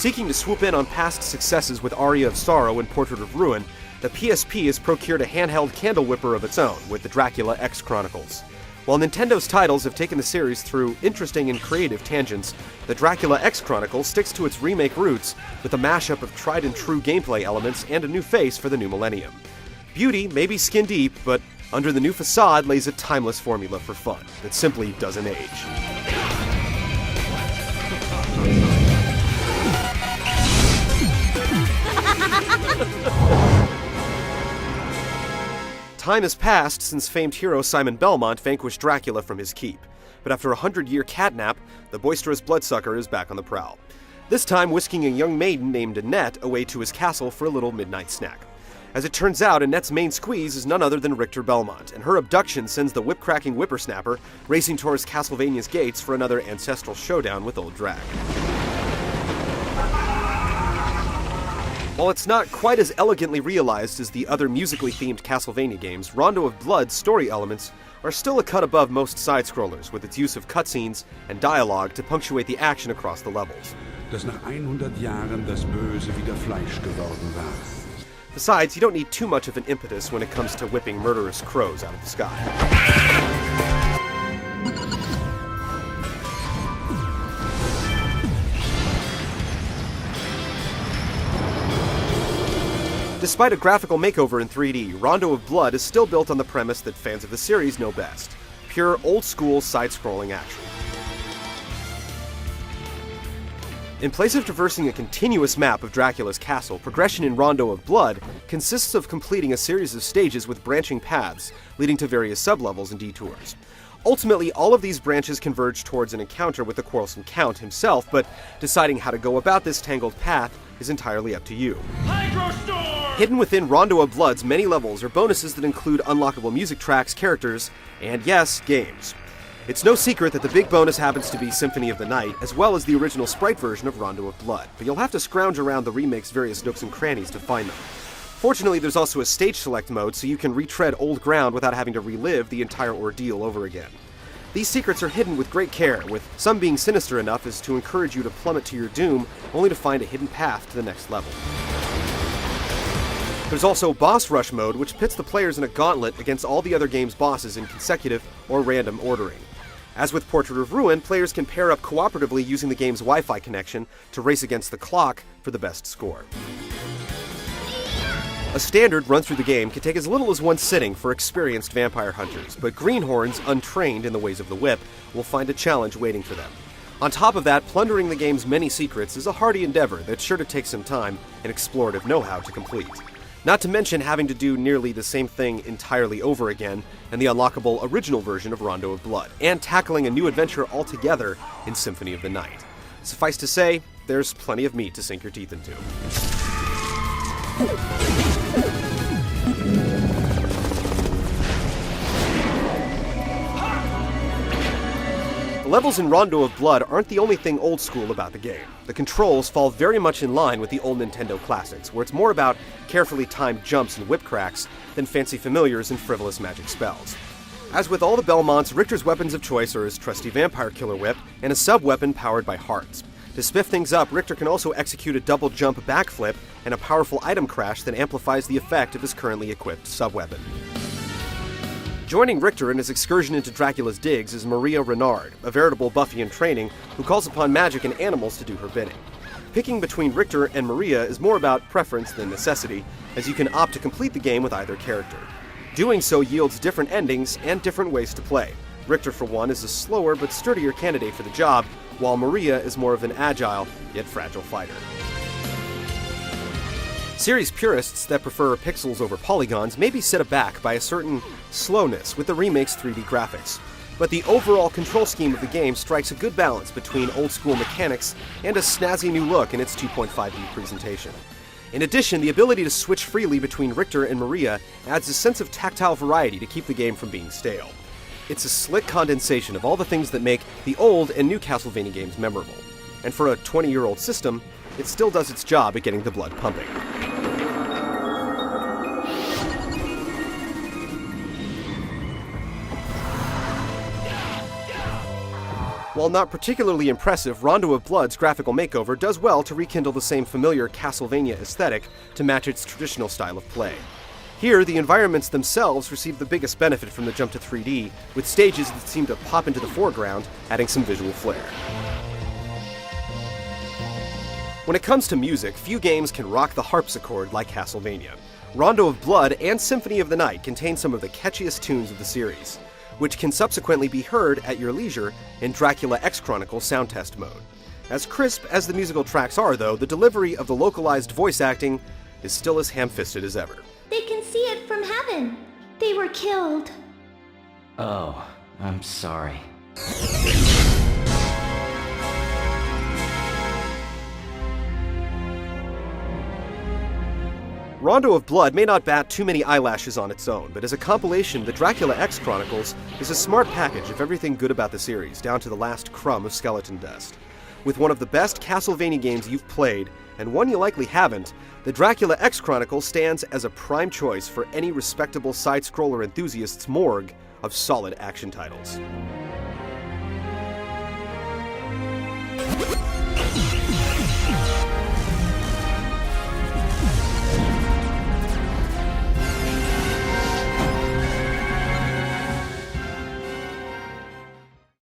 Seeking to swoop in on past successes with Aria of Sorrow and Portrait of Ruin, the PSP has procured a handheld candle whipper of its own with the Dracula X Chronicles. While Nintendo's titles have taken the series through interesting and creative tangents, the Dracula X Chronicles sticks to its remake roots with a mashup of tried-and-true gameplay elements and a new face for the new millennium. Beauty may be skin-deep, but under the new facade lays a timeless formula for fun that simply doesn't age. Time has passed since famed hero Simon Belmont vanquished Dracula from his keep, but after a 100-year catnap, the boisterous bloodsucker is back on the prowl. This time whisking a young maiden named Annette away to his castle for a little midnight snack. As it turns out, Annette's main squeeze is none other than Richter Belmont, and her abduction sends the whip-cracking whippersnapper racing towards Castlevania's gates for another ancestral showdown with Old Drac. While it's not quite as elegantly realized as the other musically themed Castlevania games, Rondo of Blood's story elements are still a cut above most side-scrollers, with its use of cutscenes and dialogue to punctuate the action across the levels. Dass nach 100 Jahren das Böse wieder Fleisch geworden war. Besides, you don't need too much of an impetus when it comes to whipping murderous crows out of the sky. Despite a graphical makeover in 3D, Rondo of Blood is still built on the premise that fans of the series know best: pure old-school side-scrolling action. In place of traversing a continuous map of Dracula's castle, progression in Rondo of Blood consists of completing a series of stages with branching paths, leading to various sublevels and detours. Ultimately, all of these branches converge towards an encounter with the quarrelsome Count himself, but deciding how to go about this tangled path is entirely up to you. Hidden within Rondo of Blood's many levels are bonuses that include unlockable music tracks, characters, and yes, games. It's no secret that the big bonus happens to be Symphony of the Night, as well as the original sprite version of Rondo of Blood, but you'll have to scrounge around the remake's various nooks and crannies to find them. Fortunately, there's also a stage select mode, so you can retread old ground without having to relive the entire ordeal over again. These secrets are hidden with great care, with some being sinister enough as to encourage you to plummet to your doom, only to find a hidden path to the next level. There's also Boss Rush mode, which pits the players in a gauntlet against all the other game's bosses in consecutive or random ordering. As with Portrait of Ruin, players can pair up cooperatively using the game's Wi-Fi connection to race against the clock for the best score. A standard run through the game can take as little as one sitting for experienced vampire hunters, but greenhorns, untrained in the ways of the whip, will find a challenge waiting for them. On top of that, plundering the game's many secrets is a hardy endeavor that's sure to take some time and explorative know-how to complete. Not to mention having to do nearly the same thing entirely over again in the unlockable original version of Rondo of Blood, and tackling a new adventure altogether in Symphony of the Night. Suffice to say, there's plenty of meat to sink your teeth into. The levels in Rondo of Blood aren't the only thing old school about the game. The controls fall very much in line with the old Nintendo classics, where it's more about carefully timed jumps and whip cracks than fancy familiars and frivolous magic spells. As with all the Belmonts, Richter's weapons of choice are his trusty vampire killer whip and a sub-weapon powered by hearts. To spiff things up, Richter can also execute a double jump backflip and a powerful item crash that amplifies the effect of his currently equipped sub-weapon. Joining Richter in his excursion into Dracula's digs is Maria Renard, a veritable Buffy in training who calls upon magic and animals to do her bidding. Picking between Richter and Maria is more about preference than necessity, as you can opt to complete the game with either character. Doing so yields different endings and different ways to play. Richter, for one, is a slower but sturdier candidate for the job, while Maria is more of an agile, yet fragile fighter. Series purists that prefer pixels over polygons may be set aback by a certain slowness with the remake's 3D graphics, but the overall control scheme of the game strikes a good balance between old-school mechanics and a snazzy new look in its 2.5D presentation. In addition, the ability to switch freely between Richter and Maria adds a sense of tactile variety to keep the game from being stale. It's a slick condensation of all the things that make the old and new Castlevania games memorable. And for a 20-year-old system, it still does its job at getting the blood pumping. While not particularly impressive, Rondo of Blood's graphical makeover does well to rekindle the same familiar Castlevania aesthetic to match its traditional style of play. Here, the environments themselves receive the biggest benefit from the jump to 3D, with stages that seem to pop into the foreground, adding some visual flair. When it comes to music, few games can rock the harpsichord like Castlevania. Rondo of Blood and Symphony of the Night contain some of the catchiest tunes of the series, which can subsequently be heard at your leisure in Dracula X Chronicles sound test mode. As crisp as the musical tracks are, though, the delivery of the localized voice acting is still as ham-fisted as ever. They can see it from heaven. They were killed. Oh, I'm sorry. Rondo of Blood may not bat too many eyelashes on its own, but as a compilation, the Dracula X Chronicles is a smart package of everything good about the series, down to the last crumb of skeleton dust. With one of the best Castlevania games you've played, and one you likely haven't, the Dracula X Chronicles stands as a prime choice for any respectable side-scroller enthusiast's morgue of solid action titles.